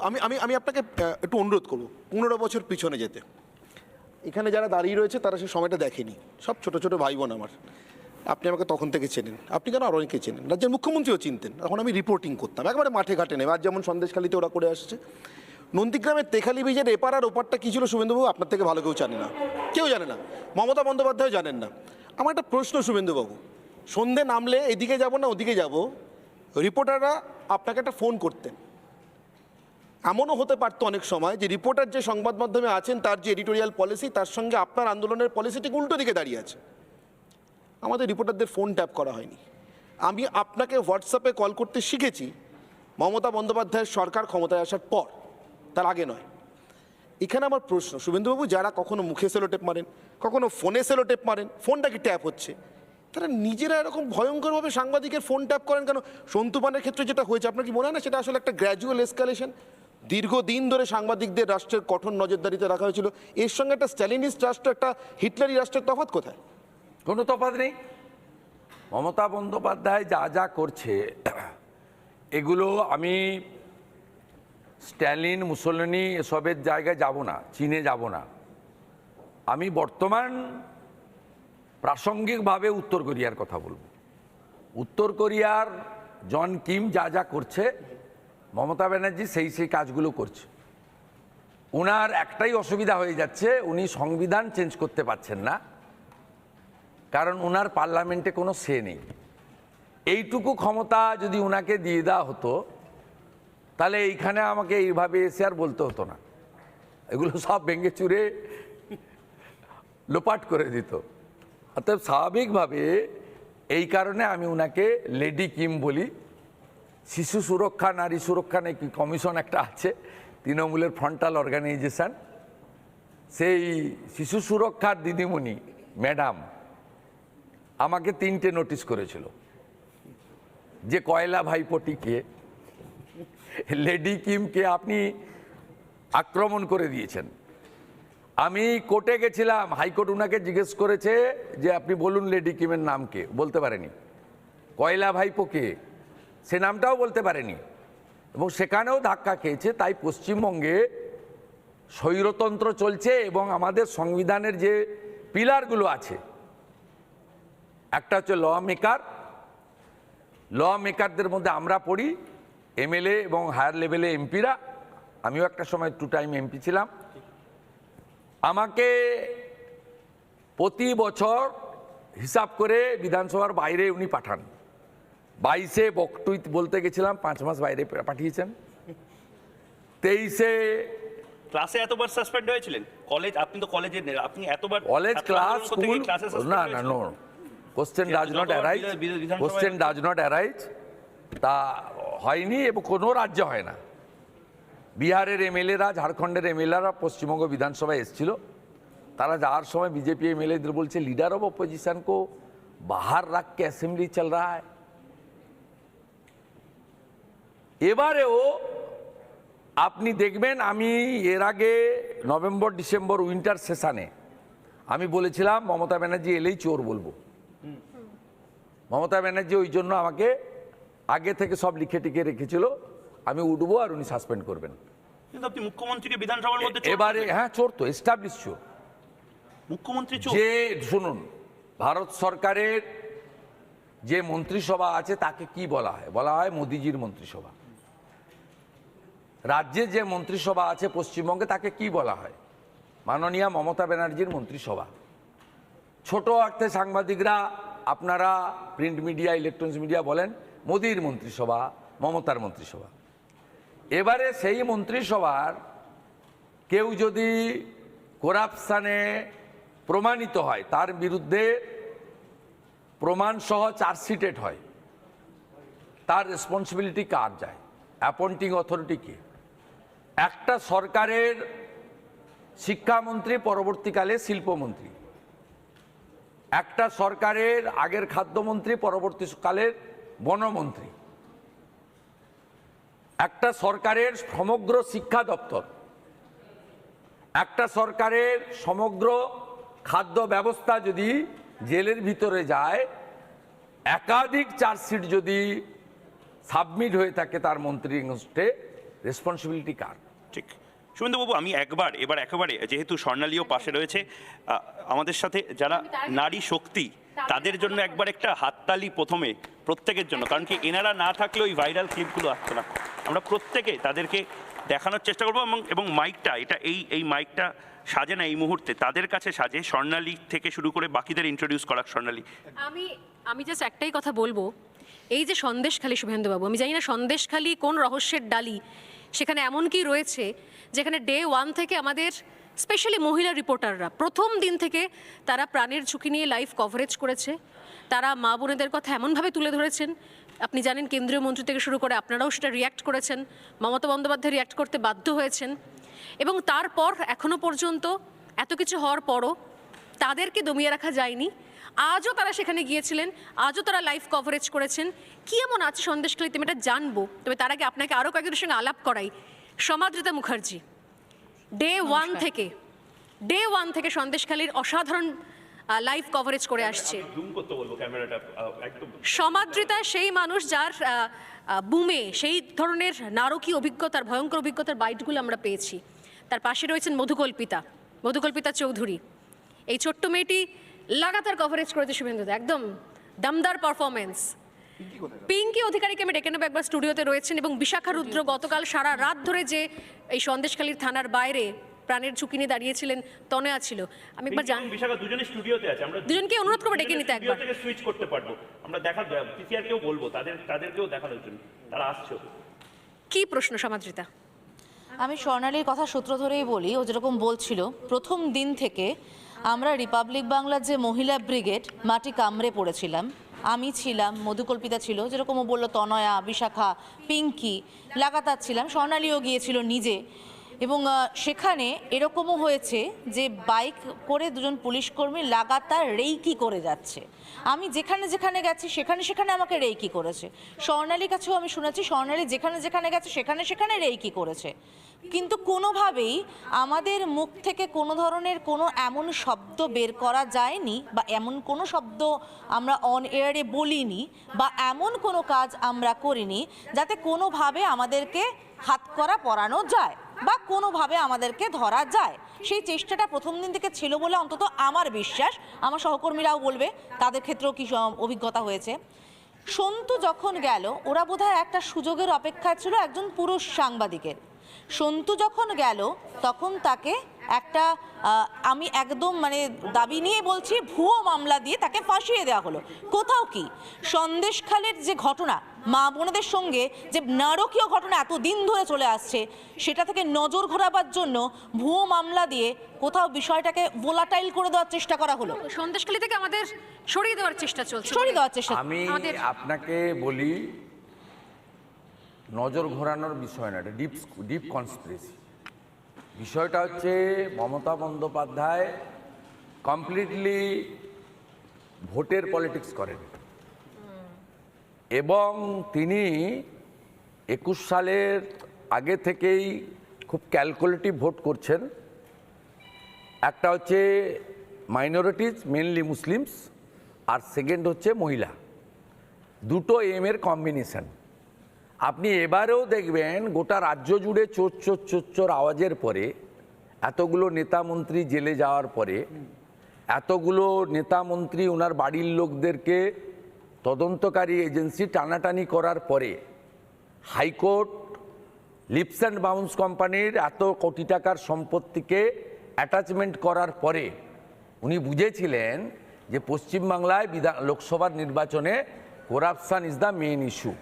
আমি আমি আমি আপনাকে একটু অনুরোধ করবো 15 বছর পিছনে যেতে। এখানে যারা দাঁড়িয়ে রয়েছে তারা সেই সময়টা দেখেনি, সব ছোট ছোট ভাই বোন আমার। আপনি আমাকে তখন থেকে চেনেন, আপনি কেন আর অনেকে চেনেন, রাজ্যের মুখ্যমন্ত্রীও চিনতেন। তখন আমি রিপোর্টিং করতাম একবারে মাঠে ঘাটে নেবে। আজ যেমন সন্দেশখালিতে ওরা করে আসছে, নন্দীগ্রামের তেখালি ব্রিজের এপার আর ওপারটা কী ছিল শুভেন্দুবাবু আপনার থেকে ভালো কেউ জানে না, কেউ জানে না, মমতা বন্দ্যোপাধ্যায় জানেন না। আমার একটা প্রশ্ন শুভেন্দুবাবু, সন্ধে নামলে এদিকে যাব না ওদিকে যাব, রিপোর্টাররা আপনাকে একটা ফোন করতেন। এমনও হতে পারতো অনেক সময় যে রিপোর্টার যে সংবাদ মাধ্যমে আছেন তার যে এডিটোরিয়াল পলিসি তার সঙ্গে আপনার আন্দোলনের পলিসি ঠিক উল্টো দিকে দাঁড়িয়ে আছে। আমাদের রিপোর্টারদের ফোন ট্যাপ করা হয়নি। আমি আপনাকে হোয়াটসঅ্যাপে কল করতে শিখেছি মমতা বন্দ্যোপাধ্যায়ের সরকার ক্ষমতায় আসার পর, তার আগে নয়। এখানে আমার প্রশ্ন শুভেন্দুবাবু, যারা কখনো মুখে সেলোটেপ মারেন, কখনো ফোনে সেলোটেপ মারেন, ফোনটা কি ট্যাপ হচ্ছে, তারা নিজেরা এরকম ভয়ঙ্করভাবে সাংবাদিকের ফোন ট্যাপ করেন কেন? সন্তু পানের ক্ষেত্রে যেটা হয়েছে আপনার কি মনে হয় না সেটা আসলে একটা গ্র্যাজুয়াল এসকালেশন? দীর্ঘদিন ধরে সাংবাদিকদের রাষ্ট্রের কঠোর নজরদারিতে রাখা হয়েছিল, এর সঙ্গে একটা স্ট্যালিনিস্ট রাষ্ট্র, একটা হিটলারি রাষ্ট্রের তফাৎ কোথায়? কোনো তফাৎ নেই। মমতা বন্দ্যোপাধ্যায় যা যা করছে এগুলো আমি স্ট্যালিন মুসোলিনি এসবের জায়গায় যাব না, চীনে যাব না। আমি বর্তমান প্রাসঙ্গিকভাবে উত্তর কোরিয়ার কথা বলবো। উত্তর কোরিয়ার জন কিম যা যা করছে, মমতা ব্যানার্জি সেই কাজগুলো করছে। ওনার একটাই অসুবিধা হয়ে যাচ্ছে, উনি সংবিধান চেঞ্জ করতে পারছেন না, কারণ ওনার পার্লামেন্টে কোনো সে নেই। এইটুকু ক্ষমতা যদি ওনাকে দিয়ে দেওয়া হতো তাহলে এইখানে আমাকে এইভাবে এসে আর বলতে হতো না, এগুলো সব ভেঙে চুরে লোপাট করে দিত। অর্থাৎ স্বাভাবিকভাবে এই কারণে আমি ওনাকে লেডি কিম বলি। শিশু সুরক্ষা, নারী সুরক্ষা নাকি কমিশন একটা আছে তৃণমূলের ফ্রন্টাল অর্গানাইজেশন, সেই শিশু সুরক্ষার দিদিমণি ম্যাডাম আমাকে 3টে নোটিশ করেছিল যে কয়লা ভাইপোটিকে, লেডি কিমকে আপনি আক্রমণ করে দিয়েছেন। আমি কোর্টে গেছিলাম, হাইকোর্ট ওনাকে জিজ্ঞেস করেছে যে আপনি বলুন লেডি কিমের নামকে, বলতে পারেনি। কয়লা ভাইপোকে সে নামটাও বলতে পারেনি, এবং সেখানেও ধাক্কা খেয়েছে। তাই পশ্চিমবঙ্গে স্বৈরতন্ত্র চলছে এবং আমাদের সংবিধানের যে পিলারগুলো আছে, একটা হচ্ছে ল মেকারদের মধ্যে আমরা পড়ি, এমএলএ এবং হায়ার লেভেলে এমপিরা। আমিও একটা সময় 2 টাইম এমপি ছিলাম। আমাকে প্রতি বছর হিসাব করে বিধানসভার বাইরে উনি পাঠান। 22-এ বকটুইত বলতে গেছিলাম, 5 মাস বাইরে পাঠিয়েছেন। 23-এ ক্লাসে এতবার সাসপেন্ড হয়েছিলেন? কলেজ, আপনি তো কলেজে, আপনি এতবার কলেজ ক্লাস স্কুল না না no question does not arise, তা হয়নি এবং কোনো রাজ্যে হয় না। বিহারের এমএলএরা, ঝাড়খণ্ডের এমএলএরা পশ্চিমবঙ্গ বিধানসভায় এসেছিল, তারা যাওয়ার সময় বিজেপি এমএলএদের বলছে लीडर ऑफ अपोजिशन को बाहर रख के असेंबली चल रहा है। এবারেও আপনি দেখবেন, আমি এর আগে নভেম্বর ডিসেম্বর উইন্টার সেশনে আমি বলেছিলাম মমতা ব্যানার্জি এলেই চোর বলবো। মমতা ব্যানার্জি ওই জন্য আমাকে আগে থেকে সব লিখে টিকে রেখেছিল, আমি উঠবো আর উনি সাসপেন্ড করবেন। কিন্তু আপনি মুখ্যমন্ত্রীকে বিধানসভার মধ্যে এবারে হ্যাঁ, চোর তো এস্টাবলিশ চোর। মুখ্যমন্ত্রী চোর। যে শুনুন, ভারত সরকারের যে মন্ত্রিসভা আছে তাকে কি বলা হয়? বলা হয় মোদিজির মন্ত্রিসভা। রাজ্যে যে মন্ত্রিসভা আছে পশ্চিমবঙ্গে তাকে কি বলা হয়? মাননীয়া মমতা ব্যানার্জির মন্ত্রিসভা। ছোট অর্থে সাংবাদিকরা, আপনারা প্রিন্ট মিডিয়া, ইলেকট্রনিক্স মিডিয়া বলেন মোদির মন্ত্রিসভা, মমতার মন্ত্রিসভা। এবারে সেই মন্ত্রিসভার কেউ যদি করাপশনে প্রমাণিত হয়, তার বিরুদ্ধে প্রমাণসহ চার্জশিটেড হয়, তার রেসপন্সিবিলিটি কার যায়? অ্যাপয়েন্টিং অথরিটি কে? একটা সরকারের শিক্ষামন্ত্রী, পরবর্তীকালে শিল্পমন্ত্রী। একটা সরকারের আগের খাদ্যমন্ত্রী, পরবর্তীকালের বনমন্ত্রী। একটা সরকারের সমগ্র শিক্ষা দপ্তর, একটা সরকারের সমগ্র খাদ্য ব্যবস্থা যদি জেলের ভিতরে যায়, একাধিক চার্জশিট যদি সাবমিট হয়ে থাকে তার মন্ত্রী লিস্টে, রেসপন্সিবিলিটি কার? ঠিক। শুভেন্দুবাবু, আমি একেবারে যেহেতু স্বর্ণালীও পাশে রয়েছে, আমাদের সাথে যারা নারী শক্তি, তাদের জন্য একবার একটা হাততালি প্রথমে প্রত্যেকের জন্য, কারণ কি এনারা না থাকলে ওই ভাইরাল ক্লিপগুলো আসছে না। আমরা প্রত্যেকে তাদেরকে দেখানোর চেষ্টা করবো, এবং মাইকটা এই মাইকটা সাজে না এই মুহূর্তে, তাদের কাছে সাজে। স্বর্ণালী থেকে শুরু করে বাকিদের ইন্ট্রোডিউস করা। স্বর্ণালী, আমি জাস্ট একটাই কথা বলবো, এই যে সন্দেশখালী, শুভেন্দুবাবু, আমি জানি না সন্দেশখালী কোন রহস্যের ডালি, সেখানে এমন কি রয়েছে যেখানে ডে 1 থেকে আমাদের স্পেশালি মহিলা রিপোর্টাররা প্রথম দিন থেকে তারা প্রাণের ঝুঁকি নিয়ে লাইভ কভারেজ করেছে। তারা মা বোনেদের কথা এমনভাবে তুলে ধরেছেন, আপনি জানেন কেন্দ্রীয় মন্ত্রী থেকে শুরু করে আপনারাও সেটা রিয়্যাক্ট করেছেন, মমতা বন্দ্যোপাধ্যায় রিয়্যাক্ট করতে বাধ্য হয়েছেন। এবং তারপর এখনো পর্যন্ত এত কিছু হওয়ার পরও তাদেরকে দমিয়ে রাখা যায়নি। আজও তারা সেখানে গিয়েছিলেন, আজও তারা লাইভ কভারেজ করেছেন। কি এমন আছে সন্দেশখালীতে আমি এটা জানবো, তবে তার আগে আপনাকে আরও কয়েকজনের সঙ্গে আলাপ করাই। সমাদৃতা মুখার্জি ডে 1 থেকে সন্দেশখালীর অসাধারণ লাইভ কভারেজ করে আসছে। জুম করতে বলবো ক্যামেরাটা একদম। সমাদৃতা সেই মানুষ যার বুমে সেই ধরনের নারকীয় অভিজ্ঞতার, ভয়ঙ্কর অভিজ্ঞতার বাইটগুলো আমরা পেয়েছি। তার পাশে রয়েছেন মধুকল্পিতা চৌধুরী। এই ছোট্ট মেয়েটি লাগাতার কভারেজ করেছে শুভেন্দুদা, একদম দমদার পারফরমেন্স। পিঙ্কি অধিকারীকে আমি ডেকে নেবো, একবার স্টুডিওতে রয়েছেন। এবং বিশাখা রুদ্র গতকাল সারা রাত ধরে যে এই সন্দেশখালীর থানার বাইরে প্রাণের ঝুঁকি নিয়ে দাঁড়িয়েছিলেন, তনয়া ছিল। আমি একবার বিশাখা দুজনে স্টুডিওতে আছে, আমরা দুজনকে অনুরোধ করবো ডেকে নিতে একবার। থেকে সুইচ করতে পারবো আমরা, দেখার পিসিআর কেও বলবো, তাদেরকেও দেখানোর জন্য তারা আসছে। কি প্রশ্ন সমাদৃতা? আমি স্বর্ণালীর কথা সূত্র ধরেই বলি, ও যেরকম বলছিল প্রথম দিন থেকে আমরা রিপাবলিক বাংলার যে মহিলা ব্রিগেড মাটি কামড়ে পড়েছিলাম। আমি ছিলাম, মধুকল্পিতা ছিল, যেরকম ও বললো তনয়া, বিশাখা, পিঙ্কি, লাগাতার ছিলাম। স্বর্ণালীও গিয়েছিল নিজে। এবং সেখানে এরকমও হয়েছে যে বাইক করে দুজন পুলিশকর্মী লাগাতার রেইকি করে যাচ্ছে। আমি যেখানে যেখানে গেছি সেখানে আমাকে রেইকি করেছে। স্বর্ণালীর কাছেও আমি শুনেছি স্বর্ণালী যেখানে যেখানে গেছে সেখানে রেইকি করেছে। কিন্তু কোনোভাবেই আমাদের মুখ থেকে কোনো ধরনের কোনো এমন শব্দ বের করা যায়নি, বা এমন কোনো শব্দ আমরা অন এয়ারে বলিনি, বা এমন কোনো কাজ আমরা করিনি যাতে কোনোভাবে আমাদেরকে হাতকড়া পরানো যায় বা কোনোভাবে আমাদেরকে ধরা যায়। সেই চেষ্টাটা প্রথম দিন থেকে ছিল বলে অন্তত আমার বিশ্বাস। আমার সহকর্মীরাও বলবে তাদের ক্ষেত্রেও কি অভিজ্ঞতা হয়েছে। সন্তু যখন গেল, ওরা বোধহয় একটা সুযোগের অপেক্ষায় ছিল একজন পুরুষ সাংবাদিকের। সন্তু যখন গেল তখন তাকে একটা আমি একদম দাবি নিয়ে বলছি, ভুয়ো মামলা দিয়ে তাকে ফাঁসিয়ে দেওয়া হলো। কোথাও কি সন্দেশখালীর যে ঘটনা, মা বোনেদের সঙ্গে যে নারকীয় ঘটনা এতদিন ধরে চলে আসছে, সেটা থেকে নজর ঘোরাবার জন্য ভুয়ো মামলা দিয়ে কোথাও বিষয়টাকে ভোলাটাইল করে দেওয়ার চেষ্টা করা হলো। সন্দেশখালী থেকে আমাদের সরিয়ে দেওয়ার চেষ্টা চলছে। আমি আপনাকে বলি, নজর ঘোরানোর বিষয় না, এটা ডিপ কনস্পিরেসি। বিষয়টা হচ্ছে মমতা বন্দ্যোপাধ্যায় কমপ্লিটলি ভোটের পলিটিক্স করেন, এবং তিনি 21 সালের আগে থেকেই খুব ক্যালকুলেটিভ ভোট করছেন। একটা হচ্ছে মাইনরিটিজ, মেনলি মুসলিমস, আর সেকেন্ড হচ্ছে মহিলা। দুটো এর কম্বিনেশন। আপনি এবারেও দেখবেন গোটা রাজ্য জুড়ে চোর চোর চোর চোর আওয়াজের পরে, এতগুলো নেতা মন্ত্রী জেলে যাওয়ার পরে, এতগুলো নেতা মন্ত্রী ওনার বাড়ির লোকদেরকে তদন্তকারী এজেন্সি টানাটানি করার পরে, হাইকোর্ট লিপস অ্যান্ড বাউন্স কোম্পানির এত কোটি টাকার সম্পত্তিকে অ্যাটাচমেন্ট করার পরে উনি বুঝেছিলেন যে পশ্চিমবাংলায় লোকসভার নির্বাচনে corruption is the main issue.